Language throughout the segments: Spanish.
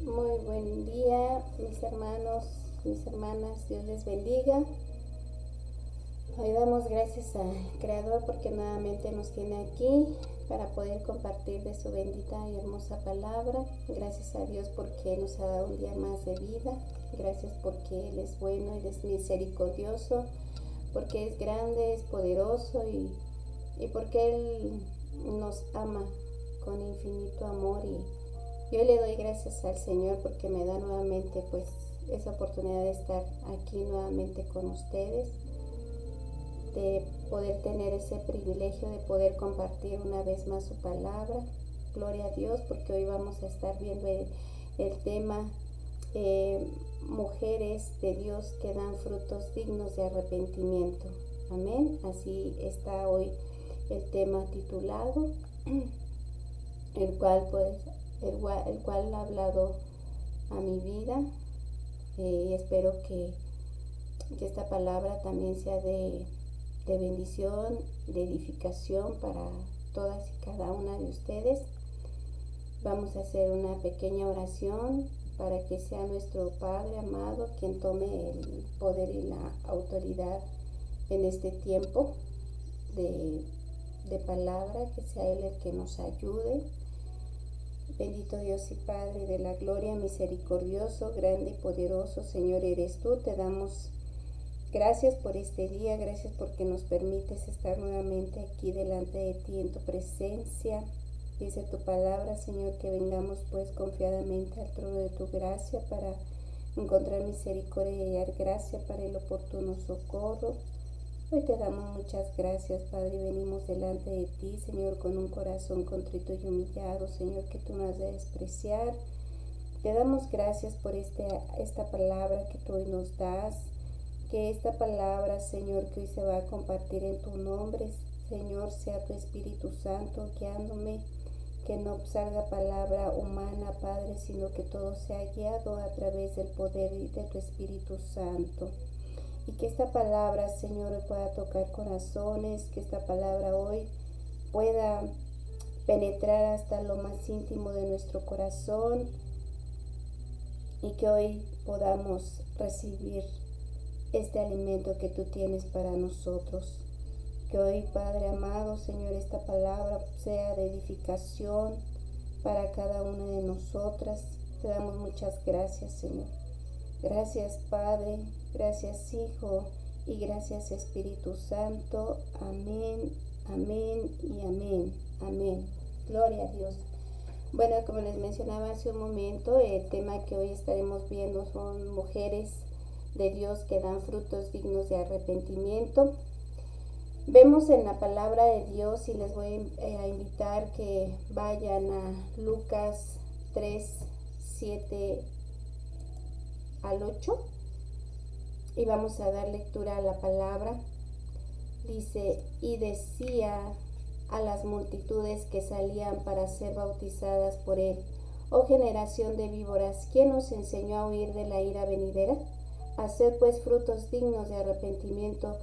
Muy buen día, mis hermanos, mis hermanas, Dios les bendiga. Hoy damos gracias al Creador porque nuevamente nos tiene aquí para poder compartir de su bendita y hermosa palabra. Gracias a Dios porque nos ha dado un día más de vida. Gracias porque Él es bueno y es misericordioso, porque es grande, es poderoso y porque Él nos ama con infinito amor. Y yo le doy gracias al Señor porque me da nuevamente pues esa oportunidad de estar aquí nuevamente con ustedes, de poder tener ese privilegio de poder compartir una vez más su palabra. Gloria a Dios porque hoy vamos a estar viendo el tema mujeres de Dios que dan frutos dignos de arrepentimiento. Amén. Así está hoy el tema titulado, el cual ha hablado a mi vida. Espero que esta palabra también sea de bendición, de edificación para todas y cada una de ustedes. Vamos a hacer una pequeña oración para que sea nuestro Padre amado quien tome el poder y la autoridad en este tiempo de palabra, que sea Él el que nos ayude. Bendito Dios y Padre de la gloria, misericordioso, grande y poderoso, Señor eres tú. Te damos gracias por este día, gracias porque nos permites estar nuevamente aquí delante de ti en tu presencia. Dice tu palabra, Señor, que vengamos pues confiadamente al trono de tu gracia para encontrar misericordia y hallar gracia para el oportuno socorro. Hoy te damos muchas gracias, Padre, y venimos delante de ti, Señor, con un corazón contrito y humillado, Señor, que tú no has de despreciar. Te damos gracias por esta palabra que tú hoy nos das, que esta palabra, Señor, que hoy se va a compartir en tu nombre, Señor, sea tu Espíritu Santo guiándome, que no salga palabra humana, Padre, sino que todo sea guiado a través del poder de tu Espíritu Santo. Y que esta palabra, Señor, pueda tocar corazones, que esta palabra hoy pueda penetrar hasta lo más íntimo de nuestro corazón y que hoy podamos recibir este alimento que tú tienes para nosotros. Que hoy, Padre amado, Señor, esta palabra sea de edificación para cada una de nosotras. Te damos muchas gracias, Señor. Gracias, Padre, gracias, Hijo, y gracias, Espíritu Santo. Amén, amén y amén, amén. Gloria a Dios. Bueno, como les mencionaba hace un momento, el tema que hoy estaremos viendo son mujeres de Dios que dan frutos dignos de arrepentimiento. Vemos en la palabra de Dios, y les voy a invitar que vayan a Lucas 3, 7 al 8 y vamos a dar lectura a la palabra. Dice: y decía a las multitudes que salían para ser bautizadas por él: oh generación de víboras, ¿quién os enseñó a huir de la ira venidera? Haced pues frutos dignos de arrepentimiento,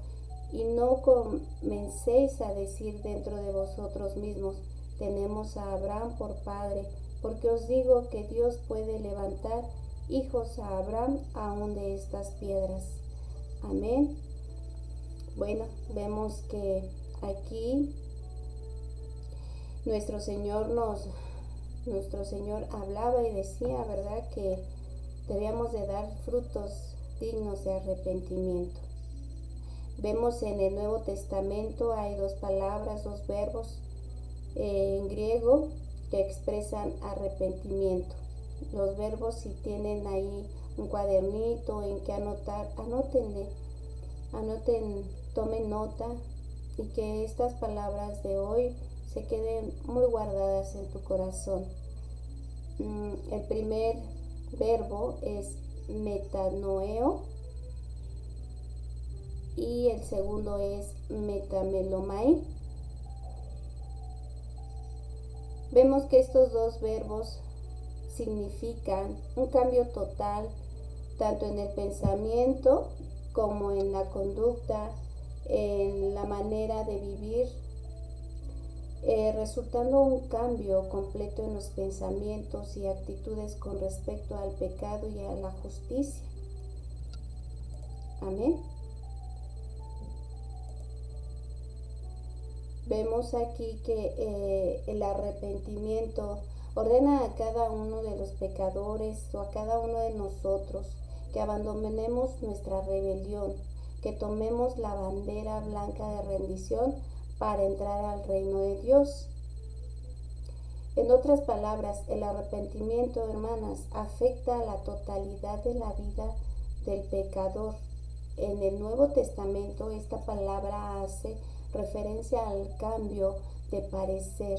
y no comencéis a decir dentro de vosotros mismos: tenemos a Abraham por padre, porque os digo que Dios puede levantar hijos a Abraham aún de estas piedras. Amén. Bueno, vemos que aquí nuestro Señor hablaba y decía, ¿verdad?, que debíamos de dar frutos dignos de arrepentimiento. Vemos en el Nuevo Testamento hay dos palabras, dos verbos en griego que expresan arrepentimiento. Los verbos, si tienen ahí un cuadernito en que anotar, tomen nota, y que estas palabras de hoy se queden muy guardadas en tu corazón. El primer verbo es metanoeo y el segundo es metamelomai. Vemos que estos dos verbos significan un cambio total, tanto en el pensamiento como en la conducta, en la manera de vivir. resultando un cambio completo en los pensamientos y actitudes con respecto al pecado y a la justicia. Amén. Vemos aquí que el arrepentimiento ordena a cada uno de los pecadores o a cada uno de nosotros que abandonemos nuestra rebelión, que tomemos la bandera blanca de rendición para entrar al reino de Dios. En otras palabras, el arrepentimiento, hermanas, afecta a la totalidad de la vida del pecador. En el Nuevo Testamento esta palabra hace referencia al cambio de parecer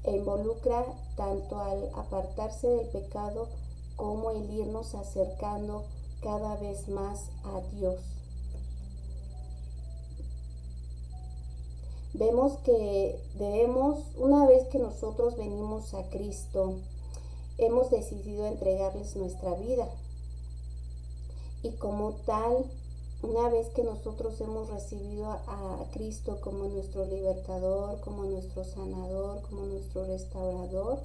e involucra tanto al apartarse del pecado como el irnos acercando cada vez más a Dios. Vemos que una vez que nosotros venimos a Cristo, hemos decidido entregarles nuestra vida. Y como tal, una vez que nosotros hemos recibido a Cristo como nuestro libertador, como nuestro sanador, como nuestro restaurador,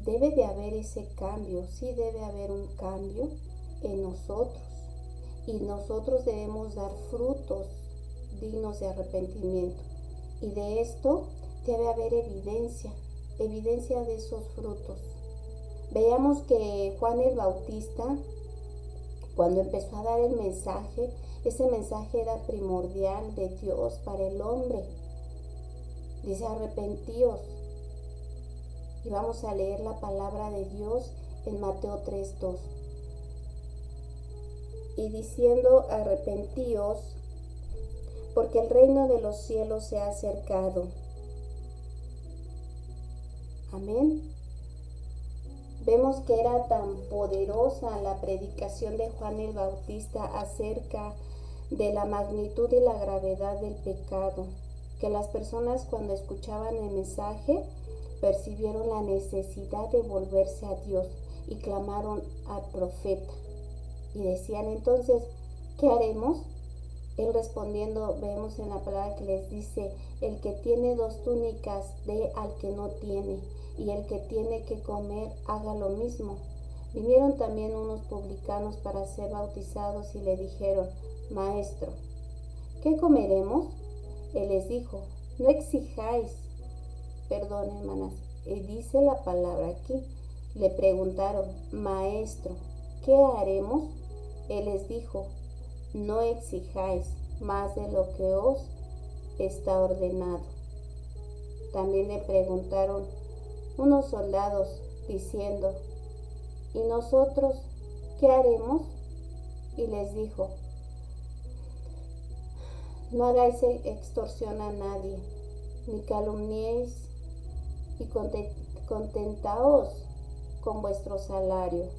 debe de haber ese cambio, sí debe haber un cambio en nosotros. Y nosotros debemos dar frutos dignos de arrepentimiento. Y de esto debe haber evidencia de esos frutos. Veamos que Juan el Bautista, cuando empezó a dar el mensaje, ese mensaje era primordial de Dios para el hombre. Dice: arrepentíos. Y vamos a leer la palabra de Dios en Mateo 3:2. Y diciendo: arrepentíos, porque el reino de los cielos se ha acercado. Amén. Vemos que era tan poderosa la predicación de Juan el Bautista acerca de la magnitud y la gravedad del pecado, que las personas, cuando escuchaban el mensaje, percibieron la necesidad de volverse a Dios y clamaron al profeta. Y decían entonces: ¿qué haremos? Él respondiendo, vemos en la palabra que les dice: el que tiene 2 túnicas, dé al que no tiene, y el que tiene que comer, haga lo mismo. Vinieron también unos publicanos para ser bautizados y le dijeron: Maestro, ¿qué comeremos? Él les dijo: no exijáis. Perdón, hermanas, dice la palabra aquí. Le preguntaron: Maestro, ¿qué haremos? Él les dijo: no exijáis más de lo que os está ordenado. También le preguntaron unos soldados diciendo: ¿y nosotros qué haremos? Y les dijo: no hagáis extorsión a nadie, ni calumniéis, y contentaos con vuestro salario.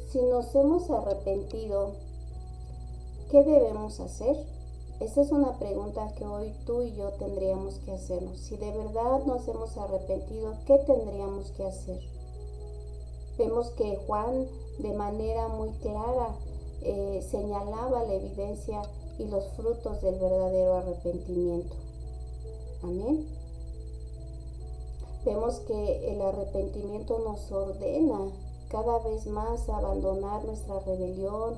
Si nos hemos arrepentido, ¿qué debemos hacer? Esa es una pregunta que hoy tú y yo tendríamos que hacernos. Si de verdad nos hemos arrepentido, ¿qué tendríamos que hacer? Vemos que Juan de manera muy clara señalaba la evidencia y los frutos del verdadero arrepentimiento. Amén. Vemos que el arrepentimiento nos ordena cada vez más a abandonar nuestra rebelión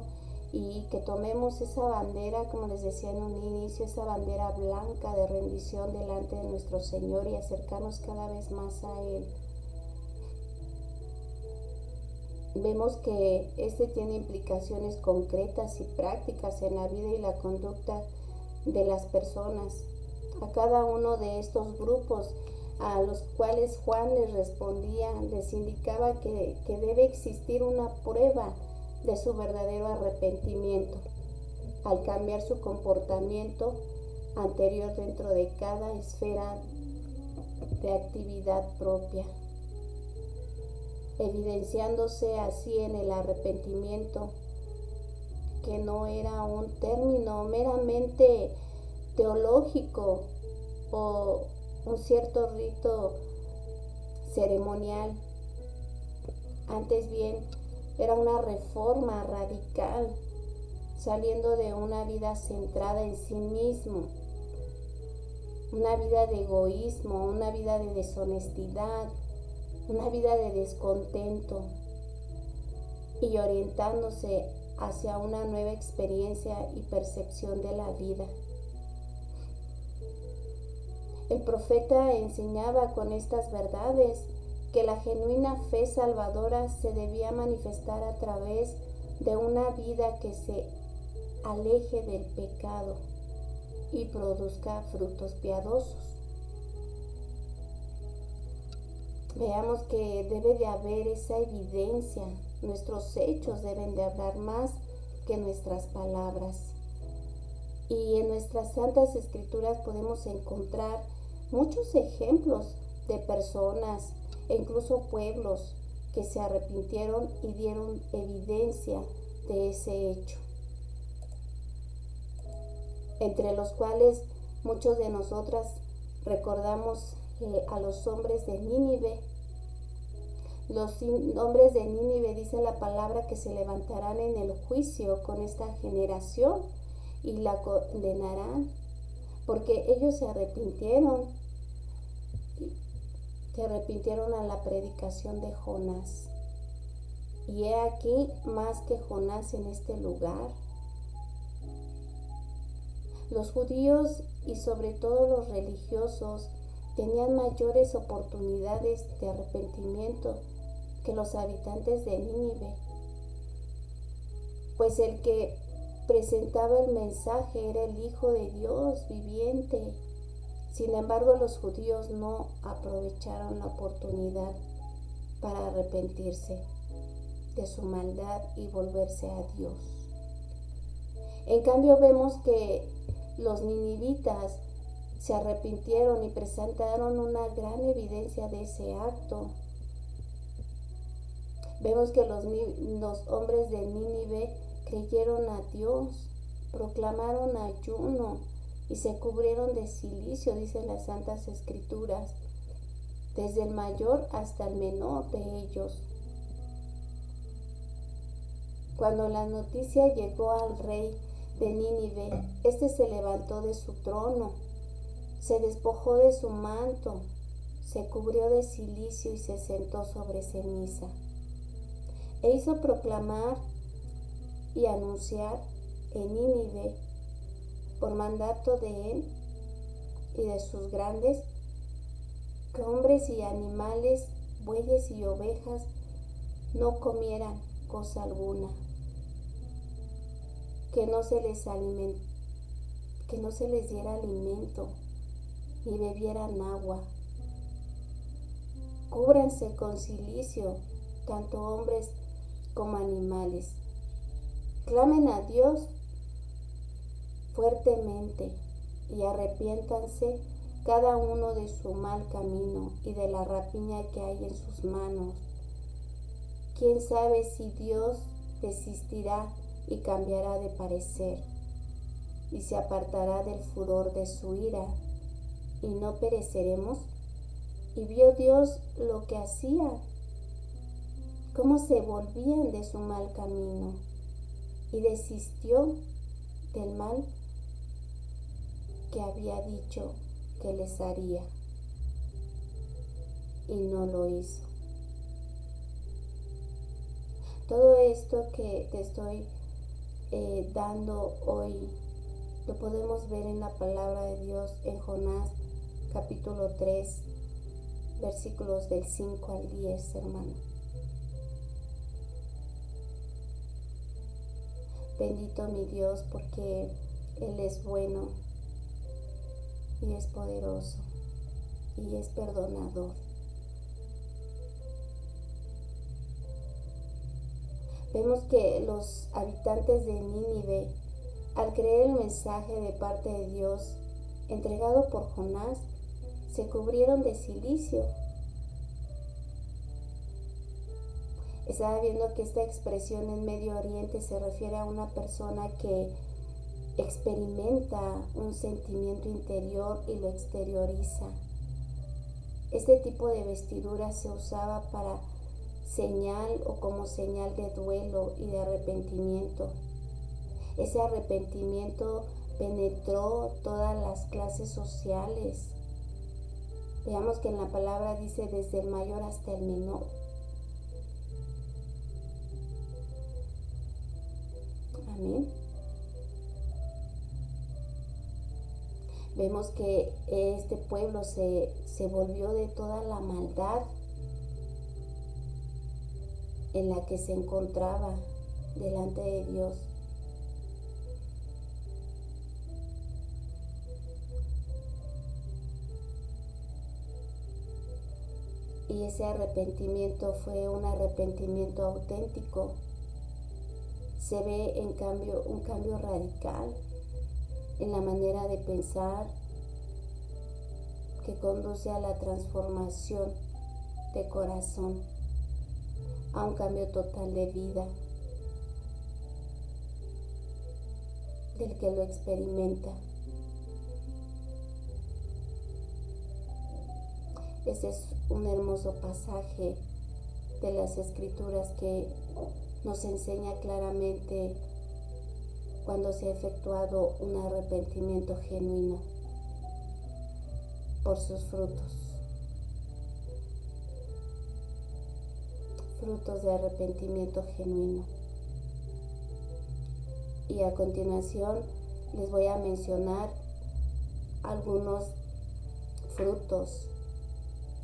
y que tomemos esa bandera, como les decía en un inicio, esa bandera blanca de rendición delante de nuestro Señor y acercarnos cada vez más a Él. Vemos que este tiene implicaciones concretas y prácticas en la vida y la conducta de las personas. A cada uno de estos grupos a los cuales Juan les respondía, les indicaba que debe existir una prueba de su verdadero arrepentimiento al cambiar su comportamiento anterior dentro de cada esfera de actividad propia, evidenciándose así en el arrepentimiento, que no era un término meramente teológico o un cierto rito ceremonial. Antes bien, era una reforma radical, saliendo de una vida centrada en sí mismo una vida de egoísmo, una vida de deshonestidad, una vida de descontento y orientándose hacia una nueva experiencia y percepción de la vida. El profeta enseñaba con estas verdades que la genuina fe salvadora se debía manifestar a través de una vida que se aleje del pecado y produzca frutos piadosos. Veamos que debe de haber esa evidencia. Nuestros hechos deben de hablar más que nuestras palabras. Y en nuestras santas escrituras podemos encontrar muchos ejemplos de personas e incluso pueblos que se arrepintieron y dieron evidencia de ese hecho, entre los cuales muchos de nosotras recordamos a los hombres de Nínive. Los hombres de Nínive, dice la palabra, que se levantarán en el juicio con esta generación y la condenarán, porque ellos se arrepintieron a la predicación de Jonás. Y he aquí más que Jonás en este lugar. Los judíos y sobre todo los religiosos tenían mayores oportunidades de arrepentimiento que los habitantes de Nínive, pues el que presentaba el mensaje era el Hijo de Dios viviente. Sin embargo, los judíos no aprovecharon la oportunidad para arrepentirse de su maldad y volverse a Dios. En cambio, vemos que los ninivitas se arrepintieron y presentaron una gran evidencia de ese acto. Vemos que los hombres de Nínive creyeron a Dios, proclamaron ayuno y se cubrieron de cilicio, dicen las Santas Escrituras, desde el mayor hasta el menor de ellos. Cuando la noticia llegó al rey de Nínive, este se levantó de su trono, se despojó de su manto, se cubrió de cilicio y se sentó sobre ceniza. E hizo proclamar y anunciar en Nínive, por mandato de él y de sus grandes, que hombres y animales, bueyes y ovejas no comieran cosa alguna, que no se les diera alimento, ni bebieran agua. Cúbranse con cilicio, tanto hombres como animales. Clamen a Dios fuertemente y arrepiéntanse cada uno de su mal camino y de la rapiña que hay en sus manos. ¿Quién sabe si Dios desistirá y cambiará de parecer y se apartará del furor de su ira y no pereceremos? Y vio Dios lo que hacía, cómo se volvían de su mal camino, y desistió del mal que había dicho que les haría, y no lo hizo. Todo esto que te estoy dando hoy lo podemos ver en la palabra de Dios en Jonás capítulo 3, versículos del 5 al 10, hermano. Bendito mi Dios, porque Él es bueno y es poderoso y es perdonador. Vemos que los habitantes de Nínive, al creer el mensaje de parte de Dios entregado por Jonás, se cubrieron de cilicio. Estaba viendo que esta expresión en Medio Oriente se refiere a una persona que experimenta un sentimiento interior y lo exterioriza. Este tipo de vestidura se usaba para señal o como señal de duelo y de arrepentimiento. Ese arrepentimiento penetró todas las clases sociales. Veamos que en la palabra dice desde el mayor hasta el menor. Amén. Vemos que este pueblo se volvió de toda la maldad en la que se encontraba delante de Dios. Y ese arrepentimiento fue un arrepentimiento auténtico. Se ve en cambio un cambio radical en la manera de pensar que conduce a la transformación de corazón, a un cambio total de vida del que lo experimenta. Ese es un hermoso pasaje de las Escrituras que nos enseña claramente cuando se ha efectuado un arrepentimiento genuino por sus frutos. Frutos de arrepentimiento genuino. Y a continuación les voy a mencionar algunos frutos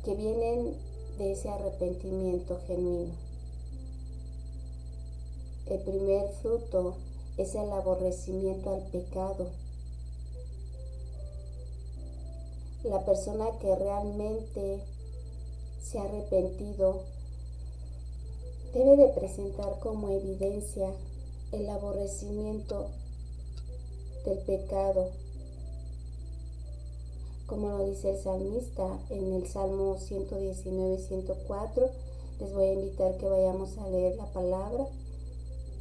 que vienen de ese arrepentimiento genuino. El primer fruto es el aborrecimiento al pecado. La persona que realmente se ha arrepentido debe de presentar como evidencia el aborrecimiento del pecado, como lo dice el salmista en el Salmo 119-104. Les voy a invitar que vayamos a leer la palabra.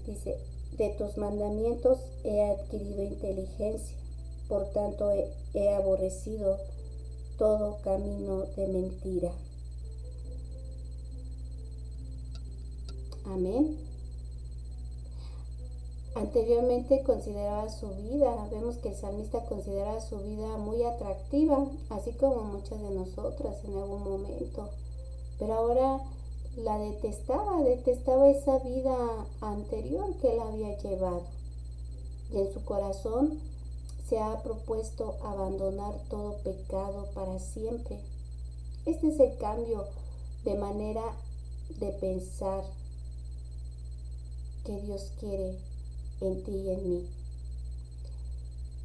Dice: de tus mandamientos he adquirido inteligencia, por tanto he aborrecido todo camino de mentira. Amén. Anteriormente consideraba su vida, vemos que el salmista consideraba su vida muy atractiva, así como muchas de nosotras en algún momento, pero ahora la detestaba esa vida anterior que él había llevado, y en su corazón se ha propuesto abandonar todo pecado para siempre. Este es el cambio de manera de pensar que Dios quiere en ti y en mí.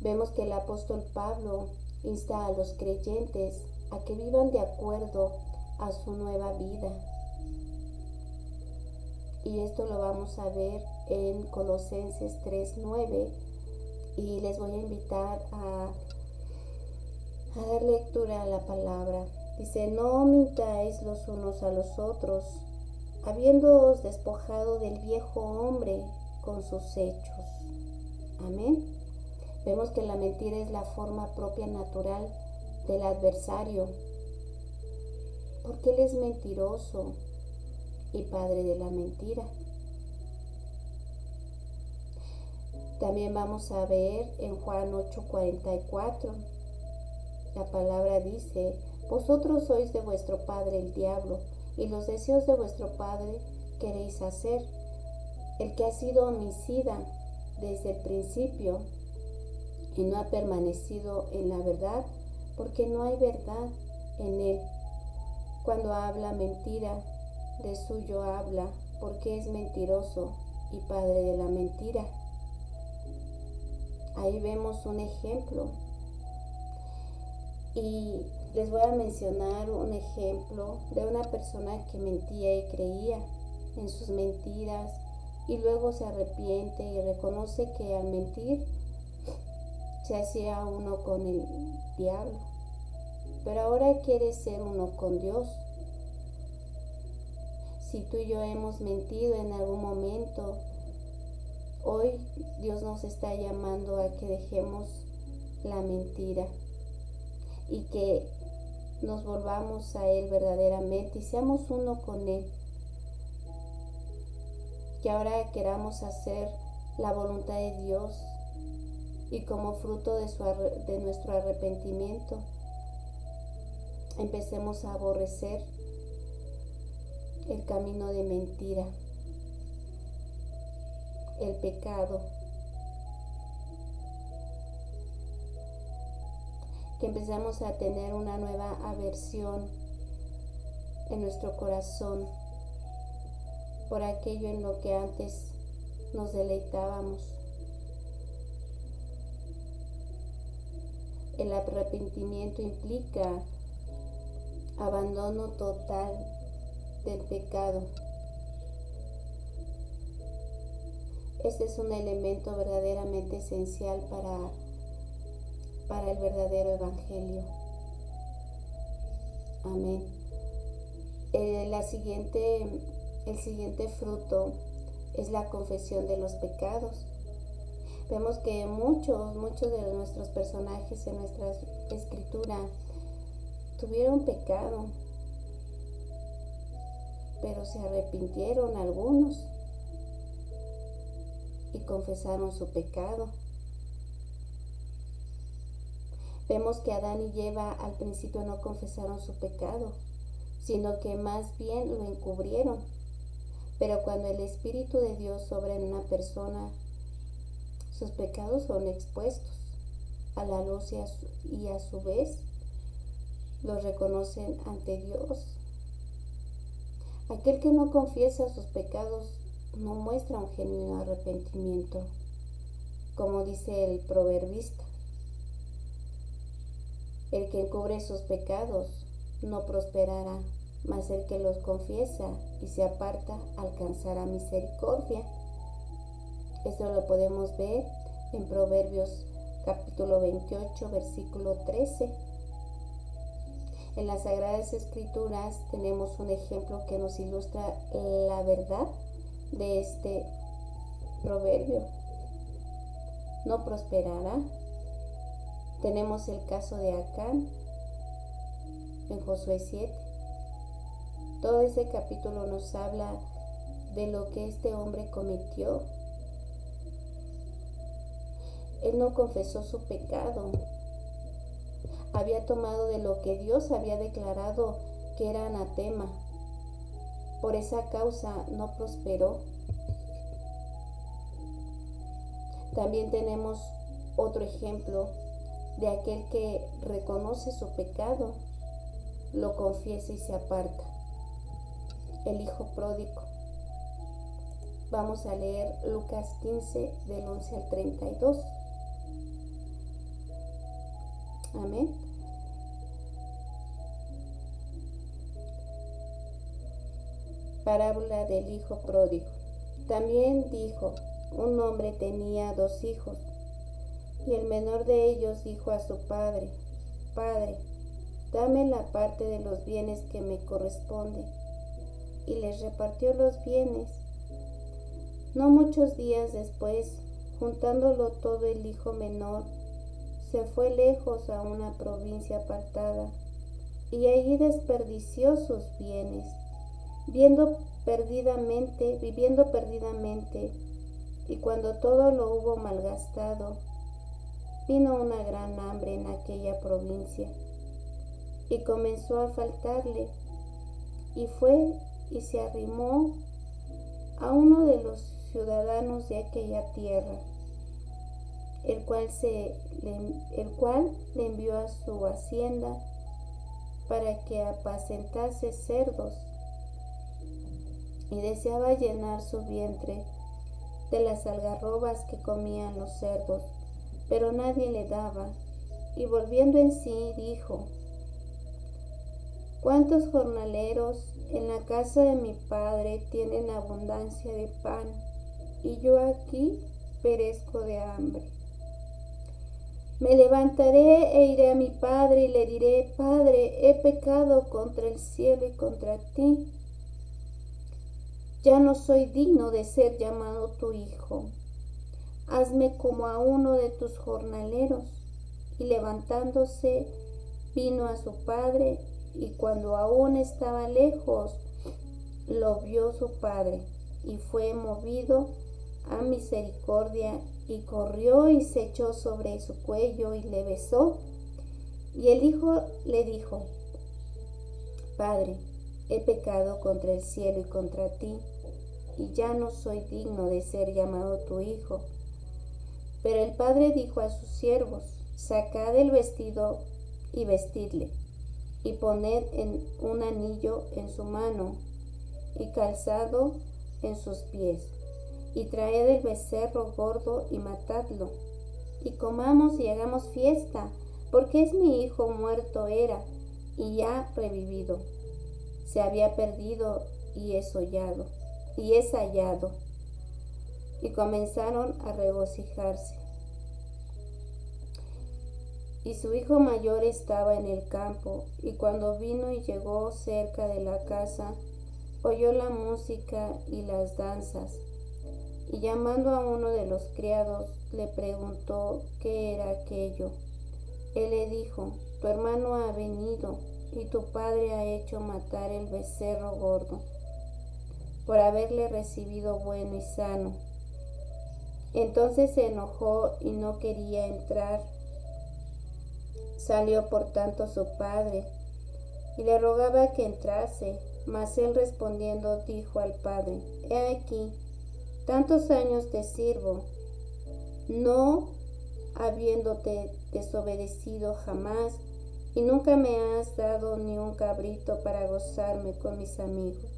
Vemos que el apóstol Pablo insta a los creyentes a que vivan de acuerdo a su nueva vida. Y esto lo vamos a ver en Colosenses 3:9, y les voy a invitar a dar lectura a la palabra. Dice: no mintáis los unos a los otros, habiéndoos despojado del viejo hombre con sus hechos. Amén. Vemos que la mentira es la forma propia natural del adversario, porque él es mentiroso y padre de la mentira. También vamos a ver en Juan 8:44, la palabra dice: vosotros sois de vuestro padre el diablo, y los deseos de vuestro padre queréis hacer. El que ha sido homicida desde el principio y no ha permanecido en la verdad, porque no hay verdad en él. Cuando habla mentira, de suyo habla, porque es mentiroso y padre de la mentira. Ahí vemos un ejemplo. Y les voy a mencionar un ejemplo de una persona que mentía y creía en sus mentiras, y luego se arrepiente y reconoce que al mentir se hacía uno con el diablo, pero ahora quiere ser uno con Dios. Si tú y yo hemos mentido en algún momento, hoy Dios nos está llamando a que dejemos la mentira y que nos volvamos a Él verdaderamente y seamos uno con Él. Que ahora queramos hacer la voluntad de Dios y como fruto de nuestro arrepentimiento empecemos a aborrecer el camino de mentira, el pecado, que empecemos a tener una nueva aversión en nuestro corazón por aquello en lo que antes nos deleitábamos. El arrepentimiento implica abandono total del pecado. Este es un elemento verdaderamente esencial para el verdadero evangelio. Amén. El siguiente fruto es la confesión de los pecados. Vemos que muchos de nuestros personajes en nuestra escritura tuvieron pecado, pero se arrepintieron algunos y confesaron su pecado. Vemos que Adán y Eva al principio no confesaron su pecado, sino que más bien lo encubrieron. Pero cuando el Espíritu de Dios obra en una persona, sus pecados son expuestos a la luz y a su vez los reconocen ante Dios. Aquel que no confiesa sus pecados no muestra un genuino arrepentimiento, como dice el proverbista. El que encubre sus pecados no prosperará, mas el que los confiesa y se aparta alcanzará misericordia. Esto lo podemos ver en Proverbios capítulo 28, versículo 13. En las Sagradas Escrituras tenemos un ejemplo que nos ilustra la verdad de este proverbio. No prosperará. Tenemos el caso de Acán en Josué 7. Todo ese capítulo nos habla de lo que este hombre cometió. Él no confesó su pecado. Había tomado de lo que Dios había declarado que era anatema. Por esa causa no prosperó. También tenemos otro ejemplo de aquel que reconoce su pecado, lo confiesa y se aparta. El hijo pródigo. Vamos a leer Lucas 15 del 11 al 32. Amén. Parábola del hijo pródigo. También dijo: un hombre tenía 2 hijos, y el menor de ellos dijo a su padre: Padre, dame la parte de los bienes que me corresponde. Y les repartió los bienes. No muchos días después, juntándolo todo, el hijo menor se fue lejos a una provincia apartada, y allí desperdició sus bienes, viviendo perdidamente, y cuando todo lo hubo malgastado, vino una gran hambre en aquella provincia, y comenzó a faltarle, y fue y se arrimó a uno de los ciudadanos de aquella tierra, el cual le envió a su hacienda para que apacentase cerdos, y deseaba llenar su vientre de las algarrobas que comían los cerdos, pero nadie le daba. Y volviendo en sí, dijo: ¿cuántos jornaleros en la casa de mi padre tienen abundancia de pan, y yo aquí perezco de hambre? Me levantaré e iré a mi padre y le diré: Padre, he pecado contra el cielo y contra ti. Ya no soy digno de ser llamado tu hijo. Hazme como a uno de tus jornaleros. Y levantándose, vino a su padre, y cuando aún estaba lejos, lo vio su padre, y fue movido a misericordia, y corrió y se echó sobre su cuello y le besó. Y el hijo le dijo: Padre, he pecado contra el cielo y contra ti, y ya no soy digno de ser llamado tu hijo. Pero el padre dijo a sus siervos: Sacad el vestido y vestidle, y poned un anillo en su mano y calzado en sus pies, y traed el becerro gordo y matadlo, y comamos y hagamos fiesta, porque es mi hijo, muerto era y ha revivido, se había perdido y es hallado. Y comenzaron a regocijarse. Y su hijo mayor estaba en el campo, y cuando vino y llegó cerca de la casa, oyó la música y las danzas, y llamando a uno de los criados, le preguntó qué era aquello. Él le dijo: Tu hermano ha venido, y tu padre ha hecho matar el becerro gordo, por haberle recibido bueno y sano. Entonces se enojó y no quería entrar. Salió por tanto su padre y le rogaba que entrase, mas él respondiendo dijo al padre: He aquí, tantos años te sirvo, no habiéndote desobedecido jamás, y nunca me has dado ni un cabrito para gozarme con mis amigos.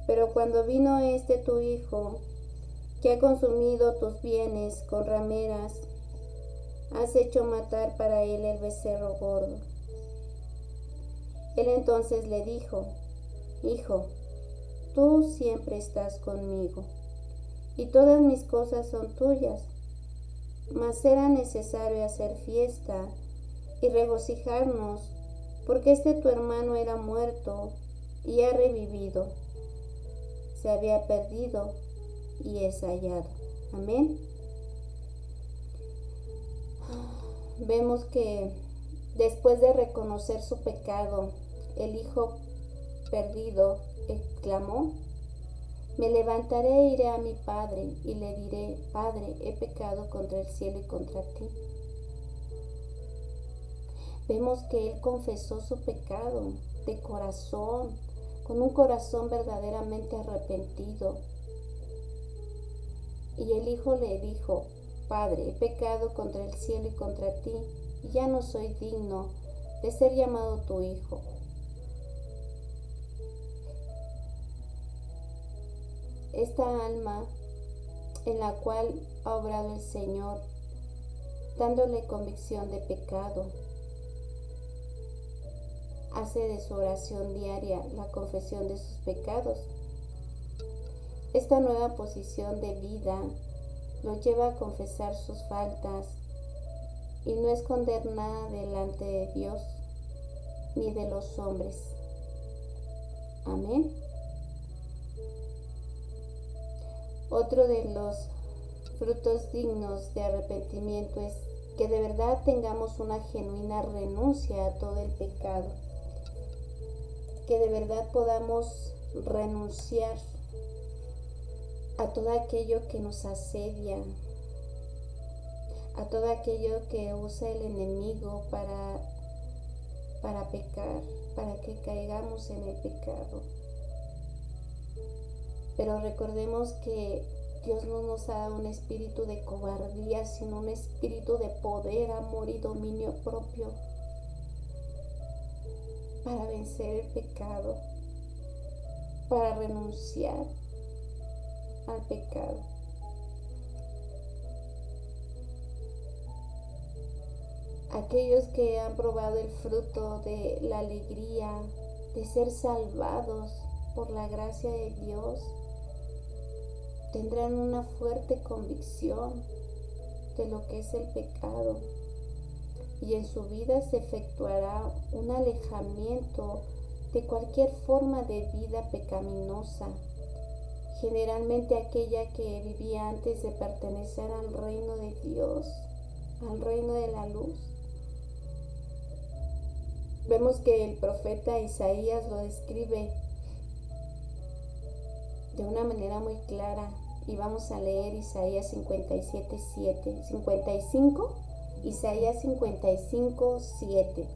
Pero cuando vino este tu hijo, que ha consumido tus bienes con rameras, has hecho matar para él el becerro gordo. Él entonces le dijo: Hijo, tú siempre estás conmigo, y todas mis cosas son tuyas, mas era necesario hacer fiesta y regocijarnos, porque este tu hermano era muerto y ha revivido, se había perdido y es hallado. Amén. Vemos que después de reconocer su pecado, el hijo perdido exclamó: Me levantaré e iré a mi padre y le diré: Padre, he pecado contra el cielo y contra ti. Vemos que él confesó su pecado de corazón, con un corazón verdaderamente arrepentido. Y el hijo le dijo: Padre, he pecado contra el cielo y contra ti, y ya no soy digno de ser llamado tu hijo. Esta alma en la cual ha obrado el Señor, dándole convicción de pecado, hace de su oración diaria la confesión de sus pecados. Esta nueva posición de vida lo lleva a confesar sus faltas y no esconder nada delante de Dios ni de los hombres. Amén. Otro de los frutos dignos de arrepentimiento es que de verdad tengamos una genuina renuncia a todo el pecado, que de verdad podamos renunciar a todo aquello que nos asedia, a todo aquello que usa el enemigo para pecar, para que caigamos en el pecado. Pero recordemos que Dios no nos ha dado un espíritu de cobardía, sino un espíritu de poder, amor y dominio propio para vencer el pecado, para renunciar al pecado. Aquellos que han probado el fruto de la alegría, de ser salvados por la gracia de Dios, tendrán una fuerte convicción de lo que es el pecado, y en su vida se efectuará un alejamiento de cualquier forma de vida pecaminosa, generalmente aquella que vivía antes de pertenecer al reino de Dios, al reino de la luz. Vemos que el profeta Isaías lo describe de una manera muy clara y vamos a leer Isaías 55, Isaías 55, 7.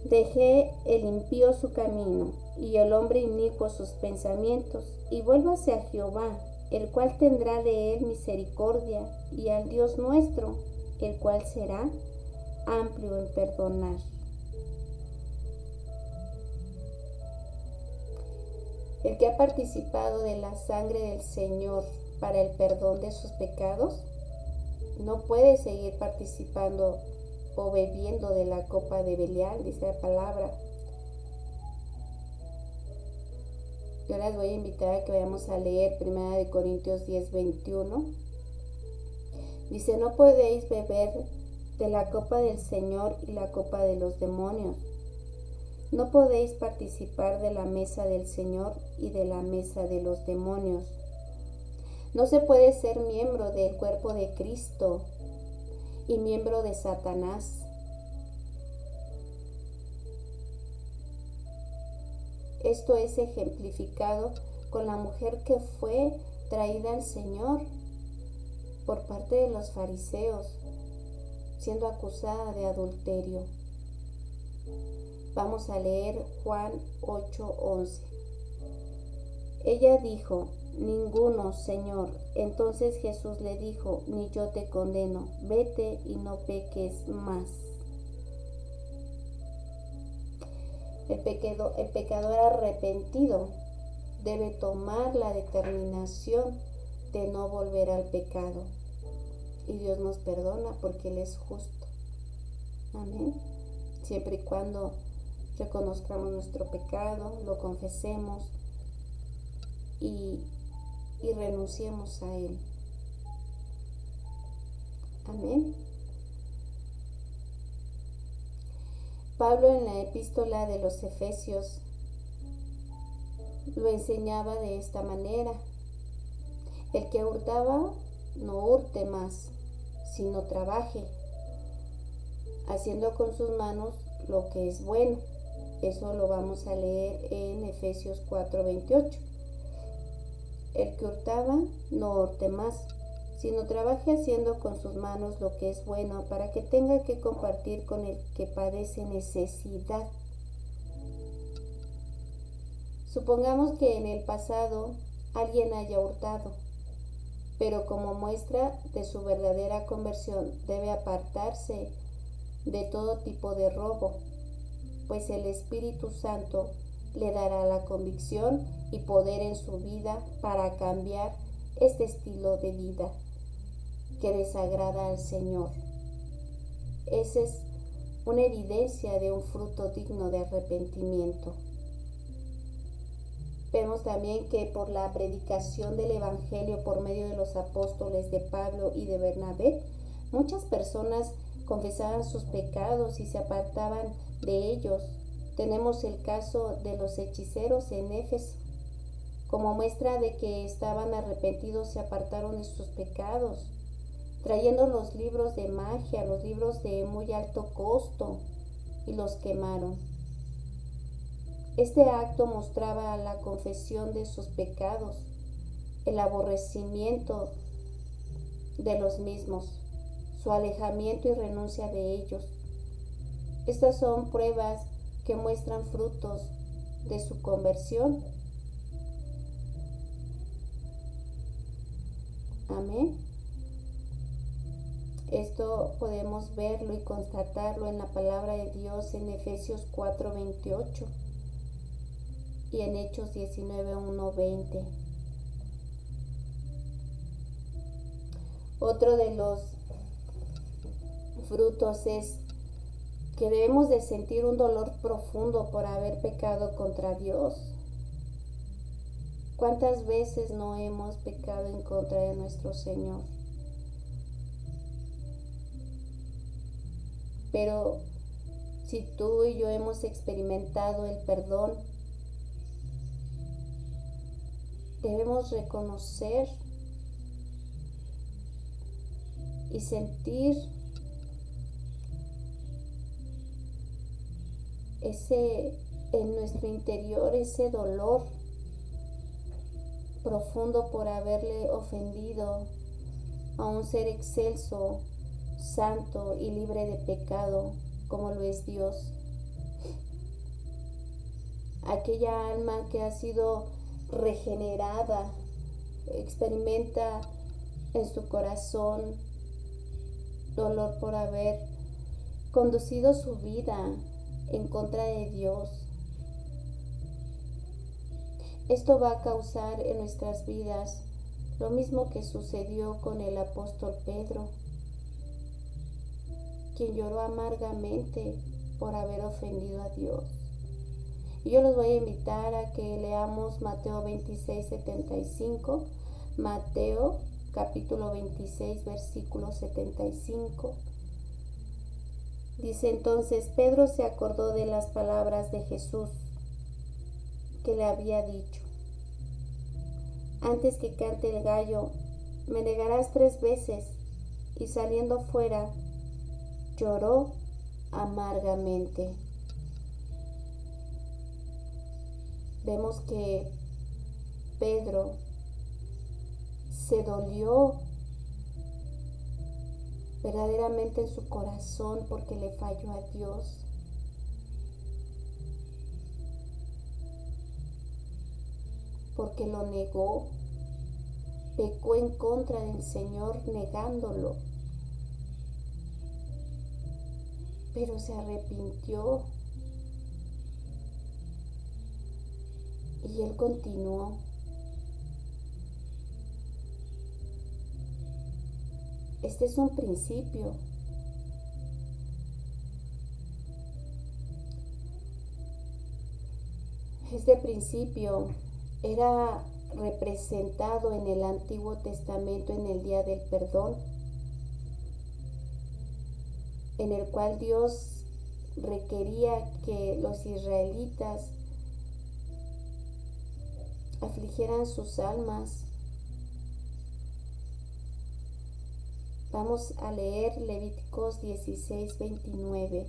Dejé el impío su camino y el hombre inicuo sus pensamientos, y vuélvase a Jehová, el cual tendrá de él misericordia, y al Dios nuestro, el cual será amplio en perdonar. El que ha participado de la sangre del Señor para el perdón de sus pecados, no puede seguir participando o bebiendo de la copa de Belial, dice la palabra. Yo las voy a invitar a que vayamos a leer 1 Corintios 10, 21. Dice, no podéis beber de la copa del Señor y la copa de los demonios. No podéis participar de la mesa del Señor y de la mesa de los demonios. No se puede ser miembro del cuerpo de Cristo y miembro de Satanás. Esto es ejemplificado con la mujer que fue traída al Señor por parte de los fariseos, siendo acusada de adulterio. Vamos a leer Juan 8:11. Ella dijo, ninguno, Señor. Entonces Jesús le dijo, ni yo te condeno, vete y no peques más. El pecador arrepentido debe tomar la determinación de no volver al pecado. Y Dios nos perdona porque Él es justo. Amén. Siempre y cuando reconozcamos nuestro pecado, lo confesemos y renunciemos a Él. Amén. Pablo en la epístola de los Efesios lo enseñaba de esta manera. El que hurtaba, no hurte más, sino trabaje, haciendo con sus manos lo que es bueno. Eso lo vamos a leer en Efesios 4:28. El que hurtaba, no hurte más, sino trabaje haciendo con sus manos lo que es bueno, para que tenga que compartir con el que padece necesidad. Supongamos que en el pasado alguien haya hurtado, pero como muestra de su verdadera conversión debe apartarse de todo tipo de robo, pues el Espíritu Santo le dará la convicción y poder en su vida para cambiar este estilo de vida que desagrada al Señor. Esa es una evidencia de un fruto digno de arrepentimiento. Vemos también que por la predicación del Evangelio por medio de los apóstoles de Pablo y de Bernabé, muchas personas confesaban sus pecados y se apartaban de ellos. Tenemos el caso de los hechiceros en Éfeso. Como muestra de que estaban arrepentidos, se apartaron de sus pecados, trayendo los libros de magia, los libros de muy alto costo, y los quemaron. Este acto mostraba la confesión de sus pecados, el aborrecimiento de los mismos, su alejamiento y renuncia de ellos. Estas son pruebas que muestran frutos de su conversión. Amén. Esto podemos verlo y constatarlo en la palabra de Dios en Efesios 4:28 y en Hechos 19:1-20. Otro de los frutos es que debemos de sentir un dolor profundo por haber pecado contra Dios. ¿Cuántas veces no hemos pecado en contra de nuestro Señor? Pero si tú y yo hemos experimentado el perdón, debemos reconocer y sentir en nuestro interior ese dolor profundo por haberle ofendido a un ser excelso, santo y libre de pecado, como lo es Dios. Aquella alma que ha sido regenerada experimenta en su corazón dolor por haber conducido su vida en contra de Dios. Esto va a causar en nuestras vidas lo mismo que sucedió con el apóstol Pedro, quien lloró amargamente por haber ofendido a Dios. Y yo los voy a invitar a que leamos Mateo 26:75, Mateo capítulo 26, versículo 75. Dice: entonces Pedro se acordó de las palabras de Jesús que le había dicho: antes que cante el gallo, me negarás 3 veces. Y saliendo fuera, lloró amargamente. Vemos que Pedro se dolió verdaderamente en su corazón porque le falló a Dios. Porque lo negó, pecó en contra del Señor negándolo. Pero se arrepintió y él continuó. Este es un principio. Este principio era representado en el Antiguo Testamento en el día del perdón, en el cual Dios requería que los israelitas afligieran sus almas. Vamos a leer Levíticos 16:29.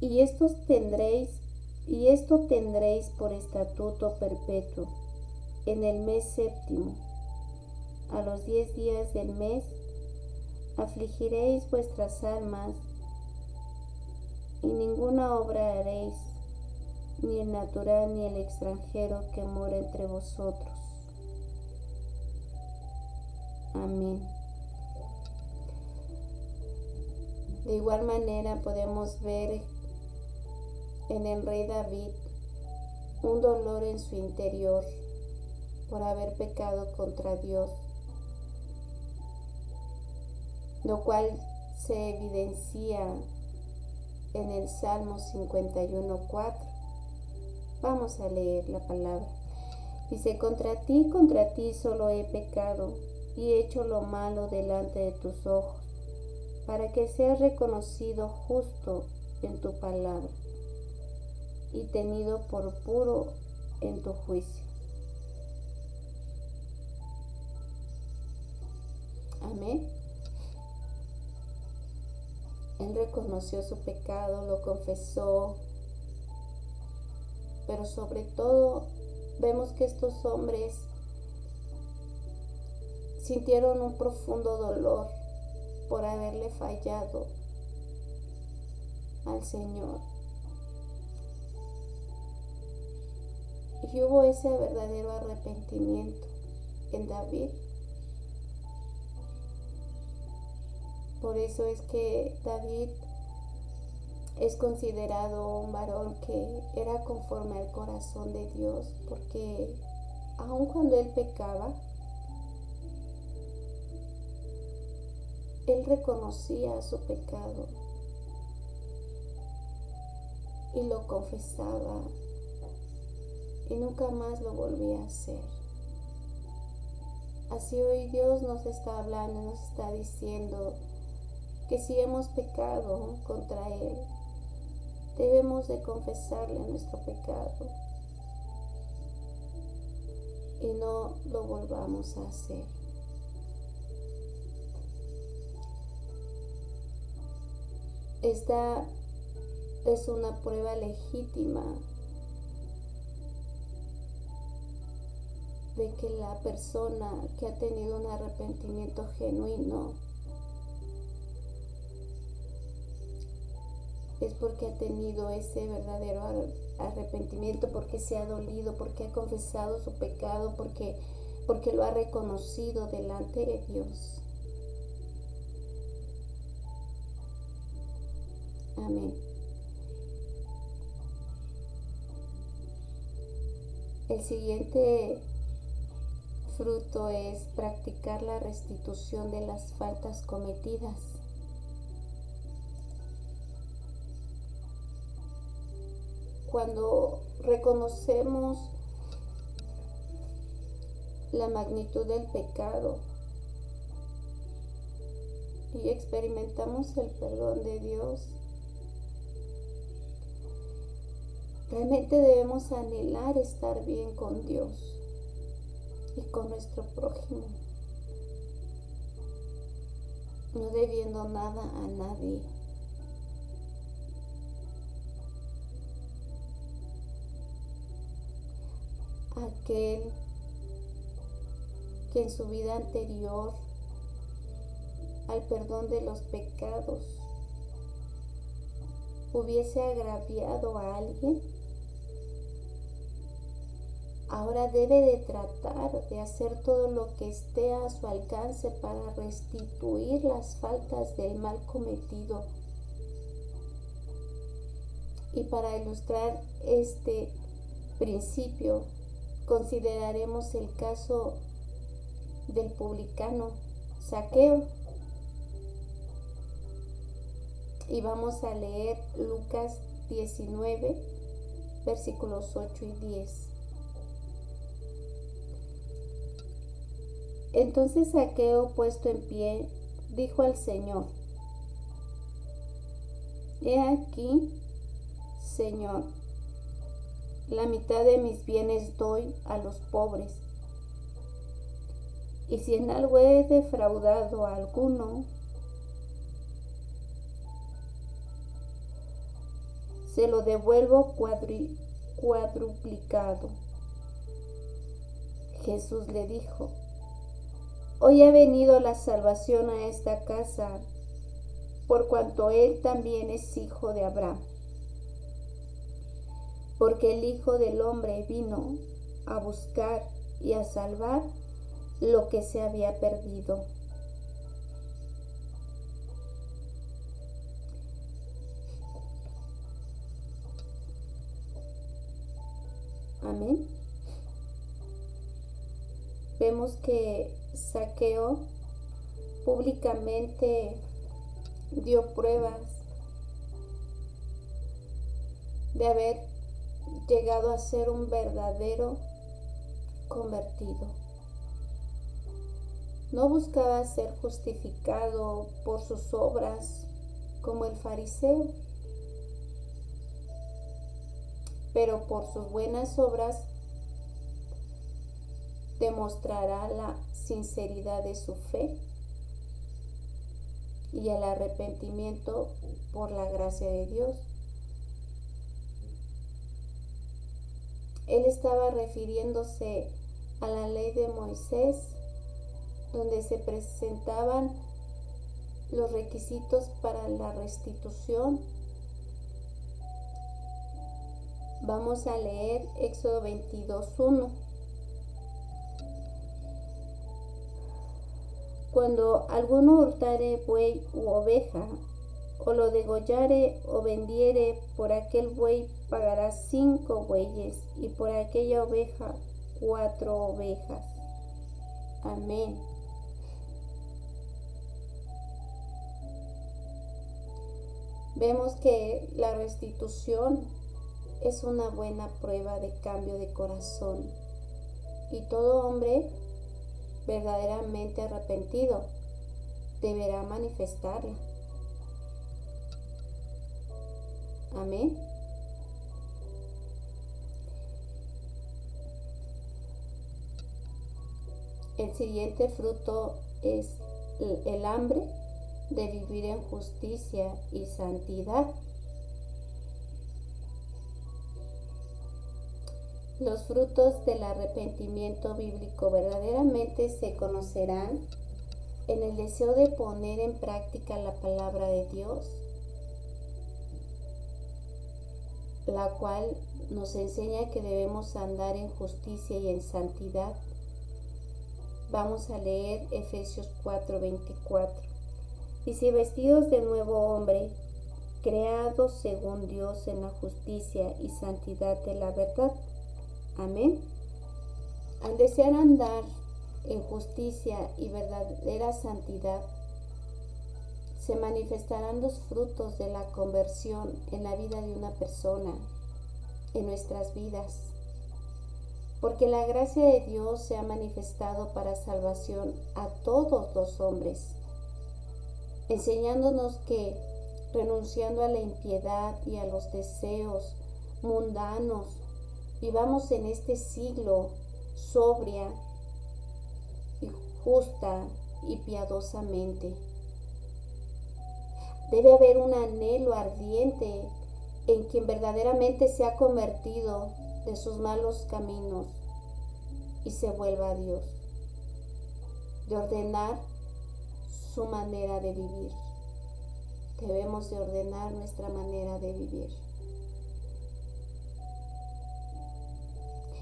Y esto tendréis por estatuto perpetuo en el mes séptimo. A los 10 días del mes afligiréis vuestras almas, y ninguna obra haréis, ni el natural ni el extranjero que mora entre vosotros. Amén. De igual manera podemos ver en el rey David un dolor en su interior por haber pecado contra Dios, lo cual se evidencia en el Salmo 51:4. Vamos a leer la palabra. Dice: contra ti solo he pecado y he hecho lo malo delante de tus ojos, para que seas reconocido justo en tu palabra y tenido por puro en tu juicio. Amén. Él reconoció su pecado, lo confesó, pero sobre todo vemos que estos hombres sintieron un profundo dolor por haberle fallado al Señor. Y hubo ese verdadero arrepentimiento en David. Por eso es que David es considerado un varón que era conforme al corazón de Dios, porque aun cuando él pecaba, él reconocía su pecado y lo confesaba y nunca más lo volvía a hacer. Así hoy Dios nos está hablando, nos está diciendo que si hemos pecado contra Él, debemos de confesarle nuestro pecado y no lo volvamos a hacer. Esta es una prueba legítima ve que la persona que ha tenido un arrepentimiento genuino es porque ha tenido ese verdadero arrepentimiento, porque se ha dolido, porque ha confesado su pecado, porque lo ha reconocido delante de Dios. Amén. El siguiente fruto es practicar la restitución de las faltas cometidas. Cuando reconocemos la magnitud del pecado y experimentamos el perdón de Dios, realmente debemos anhelar estar bien con Dios y con nuestro prójimo, no debiendo nada a nadie. Aquel que en su vida anterior al perdón de los pecados hubiese agraviado a alguien, ahora debe de tratar de hacer todo lo que esté a su alcance para restituir las faltas del mal cometido. Y para ilustrar este principio, consideraremos el caso del publicano Zaqueo. Y vamos a leer Lucas 19, versículos 8 y 10. Entonces Zaqueo, puesto en pie, dijo al Señor: He aquí, Señor, la mitad de mis bienes doy a los pobres, y si en algo he defraudado a alguno, se lo devuelvo cuadruplicado. Jesús le dijo: Hoy ha venido la salvación a esta casa, por cuanto él también es hijo de Abraham. Porque el Hijo del Hombre vino a buscar y a salvar lo que se había perdido. Amén. Vemos que Zaqueo públicamente dio pruebas de haber llegado a ser un verdadero convertido. No buscaba ser justificado por sus obras como el fariseo, pero por sus buenas obras demostrará la sinceridad de su fe y el arrepentimiento por la gracia de Dios. Él estaba refiriéndose a la ley de Moisés, donde se presentaban los requisitos para la restitución. Vamos a leer Éxodo 22:1. Cuando alguno hurtare buey u oveja, o lo degollare o vendiere, por aquel buey pagará 5 bueyes, y por aquella oveja 4 ovejas. Amén. Vemos que la restitución es una buena prueba de cambio de corazón, y todo hombre verdaderamente arrepentido deberá manifestarla. Amén. El siguiente fruto es el hambre de vivir en justicia y santidad. Los frutos del arrepentimiento bíblico verdaderamente se conocerán en el deseo de poner en práctica la palabra de Dios, la cual nos enseña que debemos andar en justicia y en santidad. Vamos a leer Efesios 4:24. Dice: vestidos de nuevo hombre, creados según Dios en la justicia y santidad de la verdad. Amén. Al desear andar en justicia y verdadera santidad, se manifestarán los frutos de la conversión en la vida de una persona, en nuestras vidas, porque la gracia de Dios se ha manifestado para salvación a todos los hombres, enseñándonos que, renunciando a la impiedad y a los deseos mundanos, vivamos en este siglo sobria y justa y piadosamente. Debe haber un anhelo ardiente en quien verdaderamente se ha convertido de sus malos caminos y se vuelva a Dios, de ordenar su manera de vivir. Debemos de ordenar nuestra manera de vivir.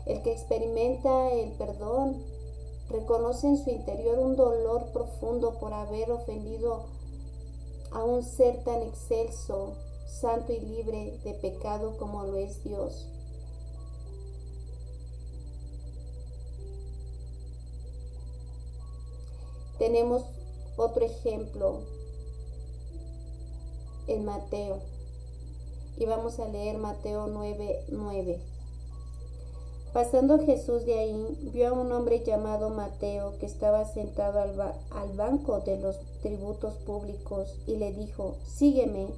El que experimenta el perdón reconoce en su interior un dolor profundo por haber ofendido a un ser tan excelso, santo y libre de pecado como lo es Dios. Tenemos otro ejemplo en Mateo, y vamos a leer Mateo 9:9. Pasando Jesús de ahí, vio a un hombre llamado Mateo que estaba sentado al banco de los tributos públicos y le dijo: sígueme.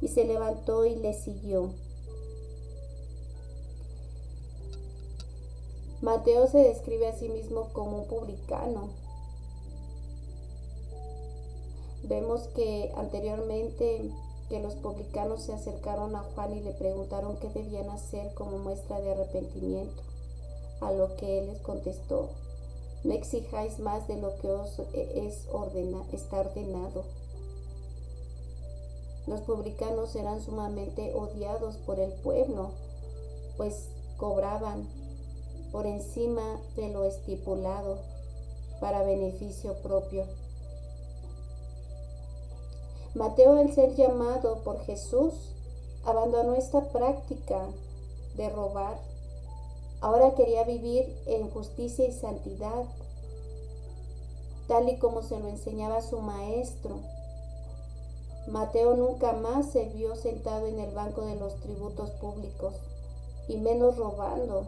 Y se levantó y le siguió. Mateo se describe a sí mismo como un publicano. Vemos que anteriormente que los publicanos se acercaron a Juan y le preguntaron qué debían hacer como muestra de arrepentimiento, a lo que él les contestó: no exijáis más de lo que os está ordenado. Los publicanos eran sumamente odiados por el pueblo, pues cobraban por encima de lo estipulado para beneficio propio. Mateo, al ser llamado por Jesús, abandonó esta práctica de robar. Ahora quería vivir en justicia y santidad, tal y como se lo enseñaba su maestro. Mateo nunca más se vio sentado en el banco de los tributos públicos, y menos robando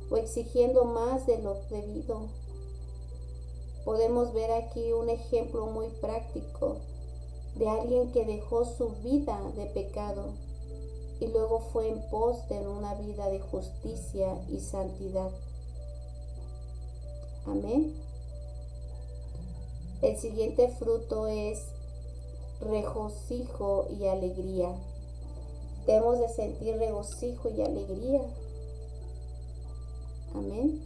o exigiendo más de lo debido. Podemos ver aquí un ejemplo muy práctico de alguien que dejó su vida de pecado y luego fue en pos de una vida de justicia y santidad. Amén. El siguiente fruto es regocijo y alegría. Debemos de sentir regocijo y alegría. Amén.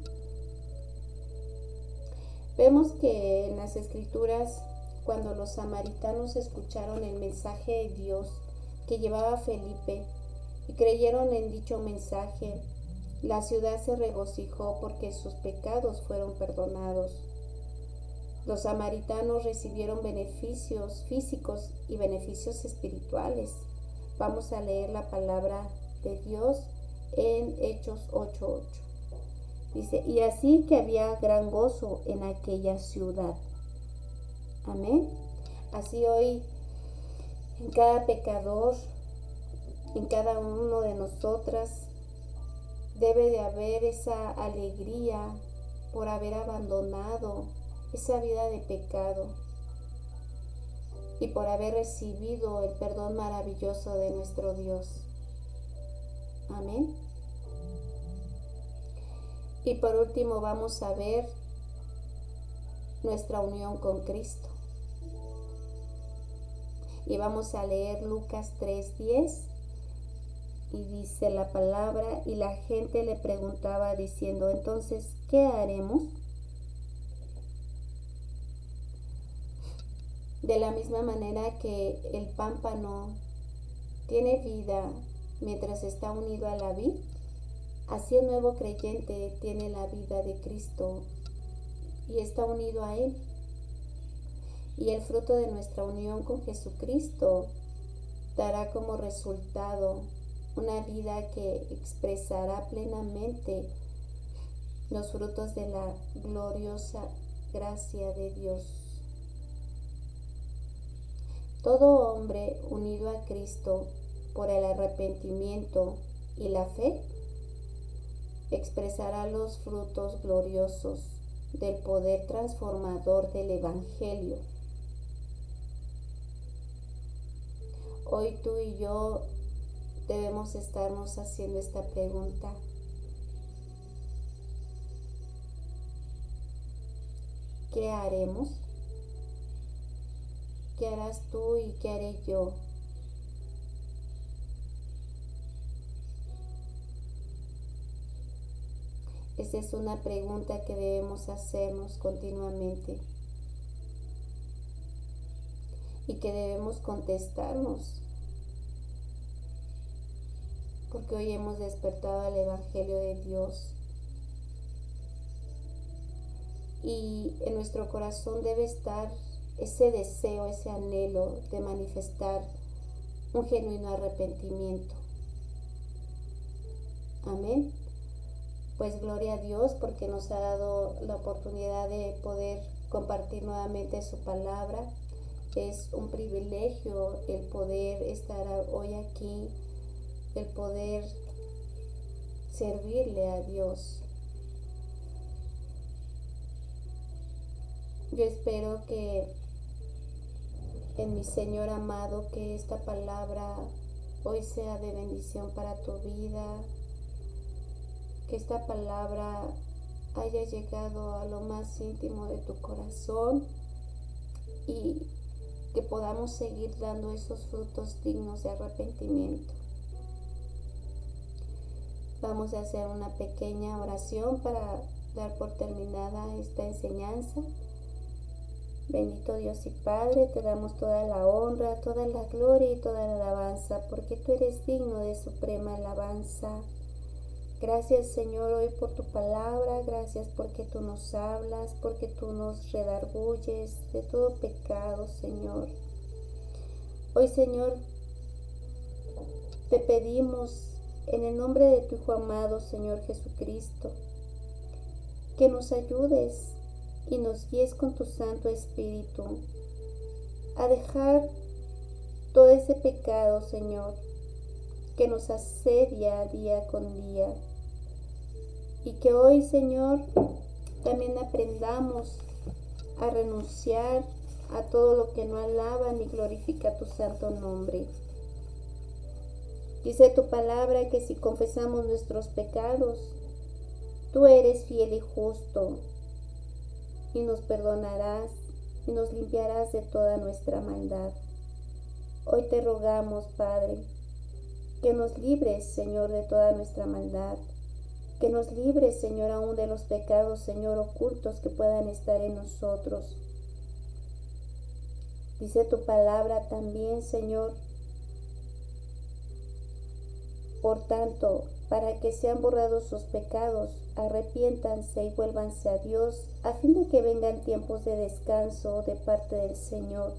Vemos que en las Escrituras, cuando los samaritanos escucharon el mensaje de Dios que llevaba Felipe y creyeron en dicho mensaje, la ciudad se regocijó porque sus pecados fueron perdonados. Los samaritanos recibieron beneficios físicos y beneficios espirituales. Vamos a leer la palabra de Dios en Hechos 8:8. Dice: y así que había gran gozo en aquella ciudad. Amén. Así hoy, en cada pecador, en cada uno de nosotras, debe de haber esa alegría por haber abandonado esa vida de pecado y por haber recibido el perdón maravilloso de nuestro Dios. Amén. Y por último vamos a ver nuestra unión con Cristo. Y vamos a leer Lucas 3:10. Y dice la palabra, y la gente le preguntaba diciendo, entonces, ¿qué haremos? De la misma manera que el pámpano tiene vida mientras está unido a la vid, así el nuevo creyente tiene la vida de Cristo y está unido a Él. Y el fruto de nuestra unión con Jesucristo dará como resultado una vida que expresará plenamente los frutos de la gloriosa gracia de Dios. Todo hombre unido a Cristo por el arrepentimiento y la fe expresará los frutos gloriosos del poder transformador del Evangelio. Hoy tú y yo debemos estarnos haciendo esta pregunta. ¿Qué haremos? ¿Qué harás tú y qué haré yo? Esa es una pregunta que debemos hacernos continuamente y que debemos contestarnos, porque hoy hemos despertado al Evangelio de Dios y en nuestro corazón debe estar ese deseo, ese anhelo de manifestar un genuino arrepentimiento. Amén. Pues gloria a Dios porque nos ha dado la oportunidad de poder compartir nuevamente su palabra. Es un privilegio el poder estar hoy aquí, el poder servirle a Dios. Yo espero que en mi Señor amado, que esta palabra hoy sea de bendición para tu vida, que esta palabra haya llegado a lo más íntimo de tu corazón y que podamos seguir dando esos frutos dignos de arrepentimiento. Vamos a hacer una pequeña oración para dar por terminada esta enseñanza. Bendito Dios y Padre, te damos toda la honra, toda la gloria y toda la alabanza, porque tú eres digno de suprema alabanza. Gracias, Señor, hoy por tu palabra, gracias porque tú nos hablas, porque tú nos redarguyes de todo pecado, Señor. Hoy, Señor, te pedimos en el nombre de tu Hijo amado, Señor Jesucristo, que nos ayudes y nos guíes con tu Santo Espíritu a dejar todo ese pecado, Señor, que nos asedia día con día. Y que hoy, Señor, también aprendamos a renunciar a todo lo que no alaba ni glorifica tu santo nombre. Dice tu palabra que si confesamos nuestros pecados, tú eres fiel y justo y nos perdonarás y nos limpiarás de toda nuestra maldad. Hoy te rogamos, Padre, que nos libres, Señor, de toda nuestra maldad, que nos libres, Señor, aún de los pecados, Señor, ocultos que puedan estar en nosotros. Dice tu palabra también, Señor, por tanto, para que sean borrados sus pecados, arrepiéntanse y vuélvanse a Dios, a fin de que vengan tiempos de descanso de parte del Señor,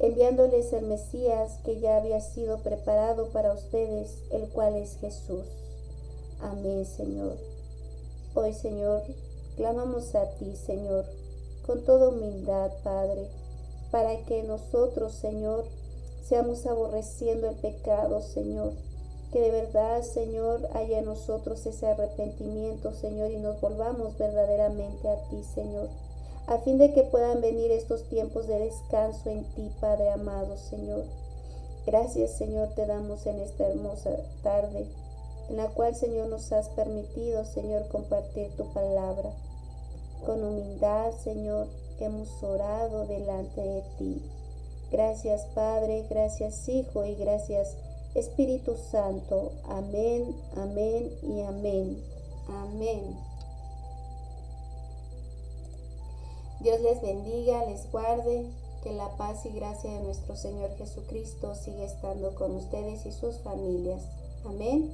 enviándoles el Mesías que ya había sido preparado para ustedes, el cual es Jesús. Amén, Señor. Hoy, Señor, clamamos a ti, Señor, con toda humildad, Padre, para que nosotros, Señor, seamos aborreciendo el pecado, Señor. Que de verdad, Señor, haya en nosotros ese arrepentimiento, Señor, y nos volvamos verdaderamente a ti, Señor, a fin de que puedan venir estos tiempos de descanso en ti, Padre amado, Señor. Gracias, Señor, te damos en esta hermosa tarde, en la cual, Señor, nos has permitido, Señor, compartir tu palabra. Con humildad, Señor, hemos orado delante de ti. Gracias, Padre, gracias, Hijo, y gracias, Espíritu Santo. Amén, amén y amén. Amén. Dios les bendiga, les guarde, que la paz y gracia de nuestro Señor Jesucristo siga estando con ustedes y sus familias. Amén.